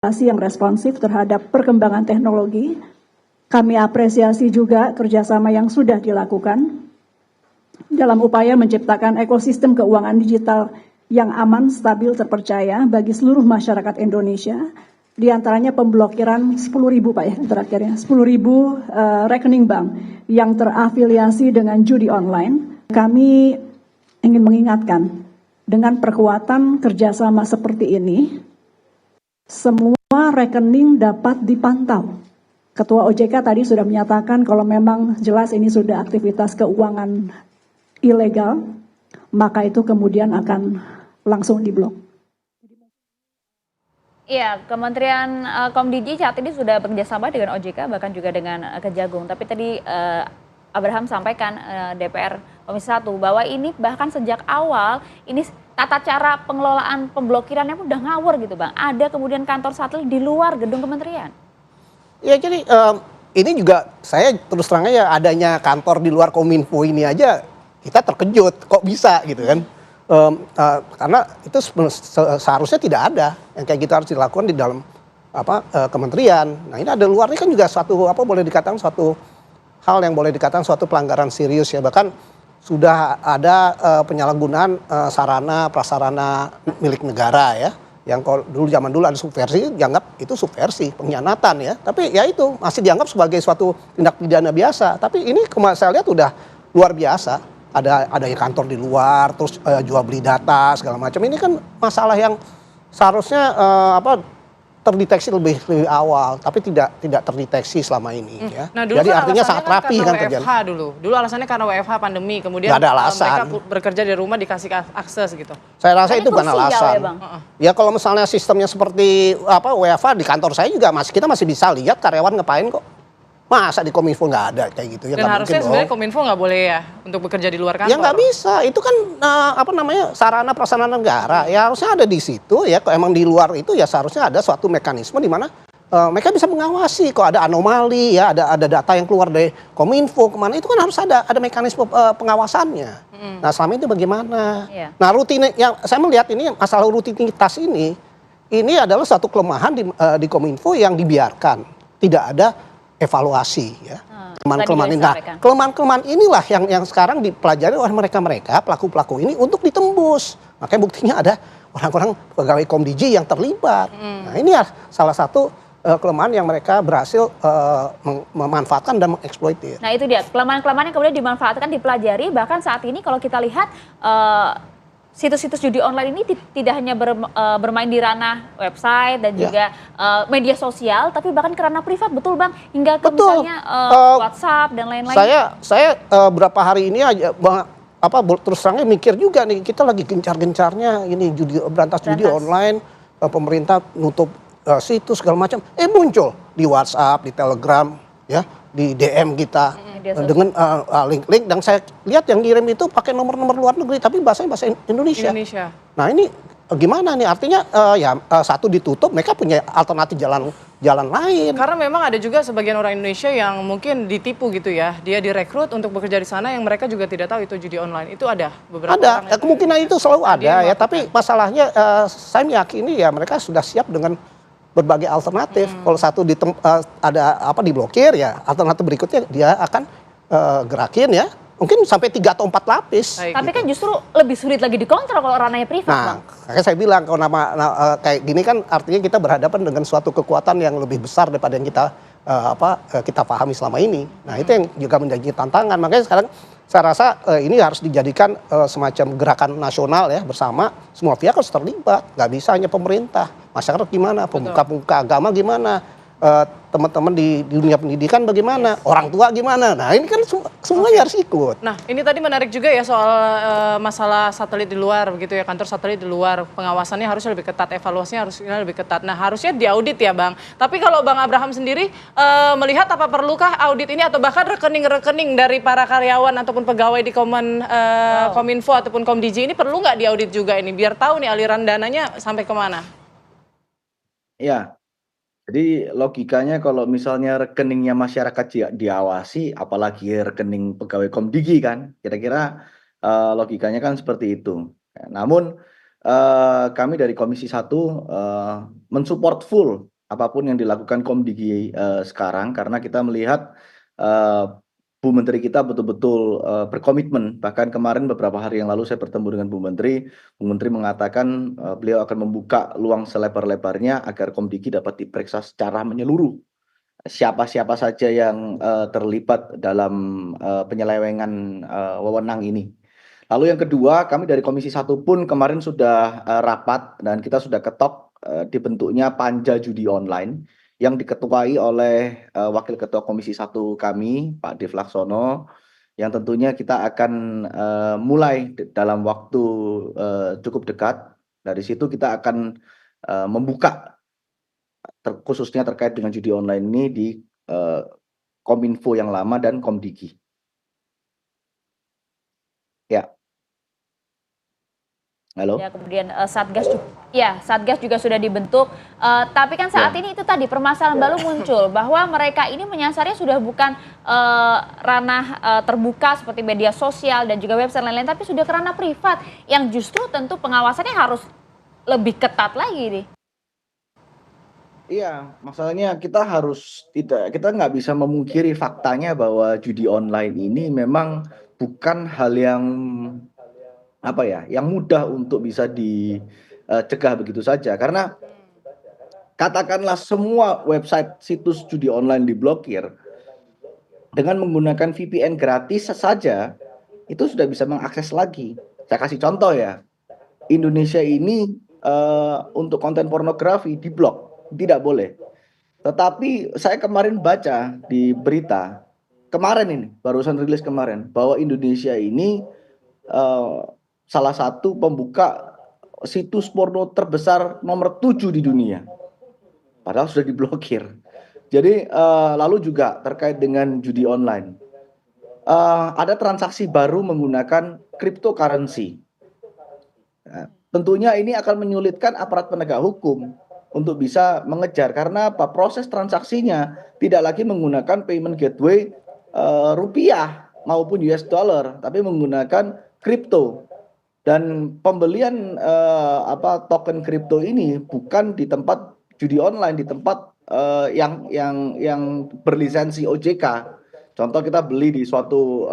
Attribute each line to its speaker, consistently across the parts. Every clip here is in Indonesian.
Speaker 1: yang responsif terhadap perkembangan teknologi. Kami apresiasi juga kerjasama yang sudah dilakukan dalam upaya menciptakan ekosistem keuangan digital yang aman, stabil, terpercaya bagi seluruh masyarakat Indonesia. Di antaranya pemblokiran 10.000 Pak ya, terakhirnya 10.000 rekening bank yang terafiliasi dengan judi online. Kami ingin mengingatkan, dengan perkuatan kerjasama seperti ini, semua rekening dapat dipantau. Ketua OJK tadi sudah menyatakan kalau memang jelas ini sudah aktivitas keuangan ilegal, maka itu kemudian akan langsung diblok.
Speaker 2: Iya, Kementerian Komdigi saat ini sudah bekerjasama dengan OJK, bahkan juga dengan Kejagung. Tapi tadi Abraham sampaikan DPR Komisi 1 bahwa ini bahkan sejak awal ini tata cara pengelolaan pemblokirannya pun udah ngawur gitu Bang. Ada kemudian kantor satelit di luar gedung kementerian.
Speaker 3: Ya jadi ini juga saya terus terangnya ya adanya kantor di luar Kominfo ini aja kita terkejut kok bisa gitu kan. Karena itu seharusnya tidak ada yang kayak gitu harus dilakukan di dalam kementerian. Nah ini ada luar ini kan juga suatu boleh dikatakan suatu hal yang boleh dikatakan suatu pelanggaran serius ya, bahkan sudah ada penyalahgunaan sarana prasarana milik negara ya, yang kalau zaman dulu ada subversi dianggap itu subversi pengkhianatan ya, tapi ya itu masih dianggap sebagai suatu tindak pidana biasa. Tapi ini saya lihat udah luar biasa, ada kantor di luar terus jual beli data segala macam. Ini kan masalah yang seharusnya terdeteksi lebih awal, tapi tidak terdeteksi selama ini ya.
Speaker 4: Nah, dulu
Speaker 3: jadi
Speaker 4: kan
Speaker 3: artinya sangat rapi kan
Speaker 4: terjadi. WFH dulu alasannya karena WFH pandemi, kemudian
Speaker 3: ada alasan.
Speaker 4: mereka bekerja di rumah dikasih akses gitu.
Speaker 3: Saya rasa itu bukan alasan. Ya, Bang? Ya kalau misalnya sistemnya seperti WFH di kantor saya juga kita masih bisa lihat karyawan ngapain kok. Masa di Kominfo nggak ada kayak gitu ya?
Speaker 4: Dan harusnya sebenarnya Kominfo nggak boleh ya untuk bekerja di luar kantor.
Speaker 3: Ya nggak bisa, itu kan sarana prasarana negara. Ya harusnya ada di situ ya. Kalau emang di luar itu ya seharusnya ada suatu mekanisme di mana mereka bisa mengawasi kok ada anomali ya, ada data yang keluar dari Kominfo kemana, itu kan harus ada mekanisme pengawasannya. Nah selama itu bagaimana? Yeah. Nah yang saya melihat ini masalah rutinitas ini adalah satu kelemahan di Kominfo yang dibiarkan, tidak ada evaluasi ya. Kelemahan inilah yang sekarang dipelajari oleh mereka pelaku-pelaku ini untuk ditembus. Makanya buktinya ada orang-orang pegawai Komdigi yang terlibat. Nah ini ya salah satu kelemahan yang mereka berhasil memanfaatkan dan mengeksploitir.
Speaker 2: Nah itu dia, kelemahan-kelemahan yang kemudian dimanfaatkan, dipelajari. Bahkan saat ini kalau kita lihat situs-situs judi online ini tidak hanya bermain di ranah website dan juga media sosial, tapi bahkan ke ranah privat, betul Bang? Hingga ke misalnya WhatsApp dan lain-lain.
Speaker 3: Saya berapa hari ini aja terus terangnya mikir juga nih, kita lagi gencar-gencarnya ini berantas judi online, pemerintah nutup situs segala macam, muncul di WhatsApp, di Telegram, ya, di DM kita. Dengan link-link, dan saya lihat yang ngirim itu pakai nomor-nomor luar negeri tapi bahasanya bahasa Indonesia. Nah ini gimana nih, artinya satu ditutup, mereka punya alternatif jalan lain.
Speaker 4: Karena memang ada juga sebagian orang Indonesia yang mungkin ditipu gitu ya, dia direkrut untuk bekerja di sana yang mereka juga tidak tahu itu judi online. Itu ada beberapa orang
Speaker 3: kemungkinan itu selalu ada ya, tapi masalahnya saya meyakini ya mereka sudah siap dengan berbagai alternatif. Kalau satu diblokir ya, alternatif berikutnya dia akan gerakin ya, mungkin sampai 3 atau 4 lapis.
Speaker 2: Tapi kan justru lebih sulit lagi dikontrol kalau ranahnya privat.
Speaker 3: Nah, kayak saya bilang kalau kayak gini kan artinya kita berhadapan dengan suatu kekuatan yang lebih besar daripada yang kita pahami selama ini. Nah itu yang juga menjadi tantangan. Makanya sekarang saya rasa ini harus dijadikan semacam gerakan nasional ya, bersama semua pihak harus terlibat. Nggak bisa hanya pemerintah, masyarakat gimana, pemuka-pemuka agama gimana, teman-teman di dunia pendidikan bagaimana, orang tua gimana. Nah ini kan semuanya harus ikut.
Speaker 4: Nah ini tadi menarik juga ya soal masalah satelit di luar begitu ya, kantor satelit di luar, pengawasannya harusnya lebih ketat, evaluasinya harusnya lebih ketat. Nah harusnya diaudit ya Bang. Tapi kalau Bang Abraham sendiri melihat apa perlukah audit ini atau bahkan rekening-rekening dari para karyawan ataupun pegawai di Kominfo ataupun Komdigi ini perlu nggak diaudit juga ini biar tahu nih aliran dananya sampai kemana?
Speaker 5: Ya. Jadi logikanya kalau misalnya rekeningnya masyarakat diawasi, apalagi rekening pegawai Komdigi kan, kira-kira logikanya kan seperti itu. Namun kami dari Komisi 1 mensupport full apapun yang dilakukan Komdigi sekarang, karena kita melihat eh, Bu Menteri kita betul-betul berkomitmen. Bahkan kemarin beberapa hari yang lalu saya bertemu dengan Bu Menteri mengatakan beliau akan membuka luang selebar-lebarnya agar Komdigi dapat diperiksa secara menyeluruh. Siapa-siapa saja yang terlibat dalam penyelewengan wewenang ini. Lalu yang kedua, kami dari Komisi 1 pun kemarin sudah rapat dan kita sudah ketok dibentuknya Panja Judi Online yang diketuai oleh Wakil Ketua Komisi 1 kami, Pak Dev Laksono, yang tentunya kita akan mulai dalam waktu cukup dekat. Dari situ kita akan membuka khususnya terkait dengan judi online ini di Kominfo yang lama dan Komdigi. Ya, halo.
Speaker 2: Ya, kemudian Satgas juga sudah dibentuk. Tapi kan saat ini itu tadi permasalahan baru muncul bahwa mereka ini menyasarnya sudah bukan ranah terbuka seperti media sosial dan juga website lain-lain, tapi sudah ke ranah privat yang justru tentu pengawasannya harus lebih ketat lagi nih.
Speaker 5: Iya, masalahnya kita nggak bisa memungkiri faktanya bahwa judi online ini memang bukan hal yang yang mudah untuk bisa dicegah begitu saja. Karena katakanlah semua website situs judi online diblokir dengan menggunakan VPN gratis saja itu sudah bisa mengakses lagi. Saya kasih contoh ya, Indonesia ini untuk konten pornografi diblok, tidak boleh. Tetapi saya kemarin baca di berita kemarin ini, barusan rilis kemarin, bahwa Indonesia ini salah satu pembuka situs porno terbesar nomor 7 di dunia. Padahal sudah diblokir. Jadi lalu juga terkait dengan judi online. Ada transaksi baru menggunakan cryptocurrency. Tentunya ini akan menyulitkan aparat penegak hukum untuk bisa mengejar karena apa? Proses transaksinya tidak lagi menggunakan payment gateway rupiah maupun US dollar, tapi menggunakan kripto. Dan pembelian token kripto ini bukan di tempat judi online, di tempat yang berlisensi OJK. Contoh kita beli di suatu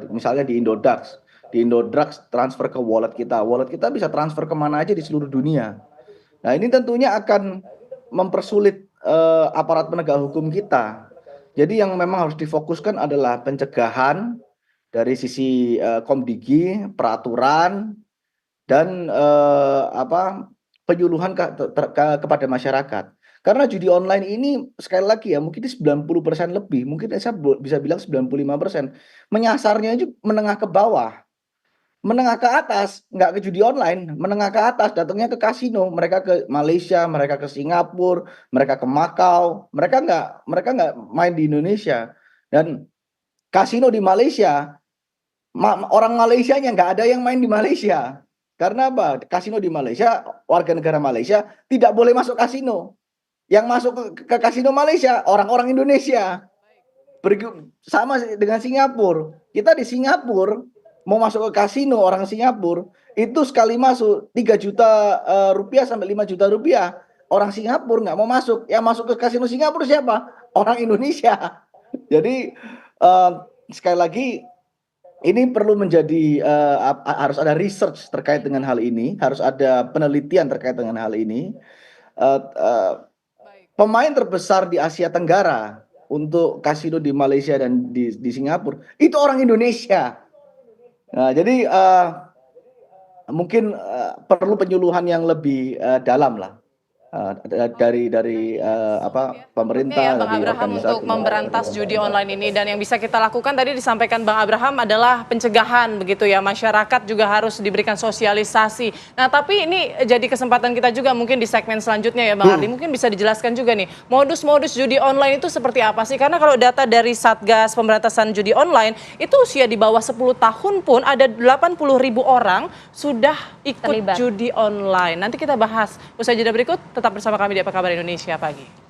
Speaker 5: misalnya di Indodax. Di Indodax transfer ke wallet kita bisa transfer kemana aja di seluruh dunia. Nah ini tentunya akan mempersulit aparat penegak hukum kita. Jadi yang memang harus difokuskan adalah pencegahan dari sisi Komdigi, peraturan, dan penyuluhan kepada masyarakat. Karena judi online ini sekali lagi ya mungkin 90% lebih, mungkin saya bisa bilang 95%, menyasarnya itu menengah ke bawah. Menengah ke atas nggak ke judi online, menengah ke atas datangnya ke kasino, mereka ke Malaysia, mereka ke Singapura, mereka ke Makau, mereka nggak main di Indonesia. Dan kasino di Malaysia, orang Malaysianya nggak ada yang main di Malaysia. Karena apa? Kasino di Malaysia, warga negara Malaysia tidak boleh masuk kasino. Yang masuk ke kasino Malaysia orang-orang Indonesia. Sama dengan Singapura. Kita di Singapura mau masuk ke kasino orang Singapura itu sekali masuk 3 juta rupiah sampai 5 juta rupiah. Orang Singapura nggak mau masuk. Yang masuk ke kasino Singapura siapa? Orang Indonesia. Jadi sekali lagi ini perlu menjadi harus ada research terkait dengan hal ini, harus ada penelitian terkait dengan hal ini. Pemain terbesar di Asia Tenggara untuk kasino di Malaysia dan di Singapura itu orang Indonesia. Nah, jadi mungkin perlu penyuluhan yang lebih dalam lah dari pemerintah
Speaker 4: Ya, Bang
Speaker 5: dari
Speaker 4: Abraham
Speaker 5: organisasi
Speaker 4: untuk memberantas judi online ini, dan yang bisa kita lakukan tadi disampaikan Bang Abraham adalah pencegahan begitu ya, masyarakat juga harus diberikan sosialisasi. Nah tapi ini jadi kesempatan kita juga mungkin di segmen selanjutnya ya Bang Ardi, mungkin bisa dijelaskan juga nih modus-modus judi online itu seperti apa sih, karena kalau data dari Satgas Pemberantasan Judi Online itu usia di bawah 10 tahun pun ada 80.000 orang sudah ikut
Speaker 2: Terlibat.
Speaker 4: judi online. Nanti kita bahas usai jeda berikut, tetap bersama kami di Apa Kabar Indonesia Pagi.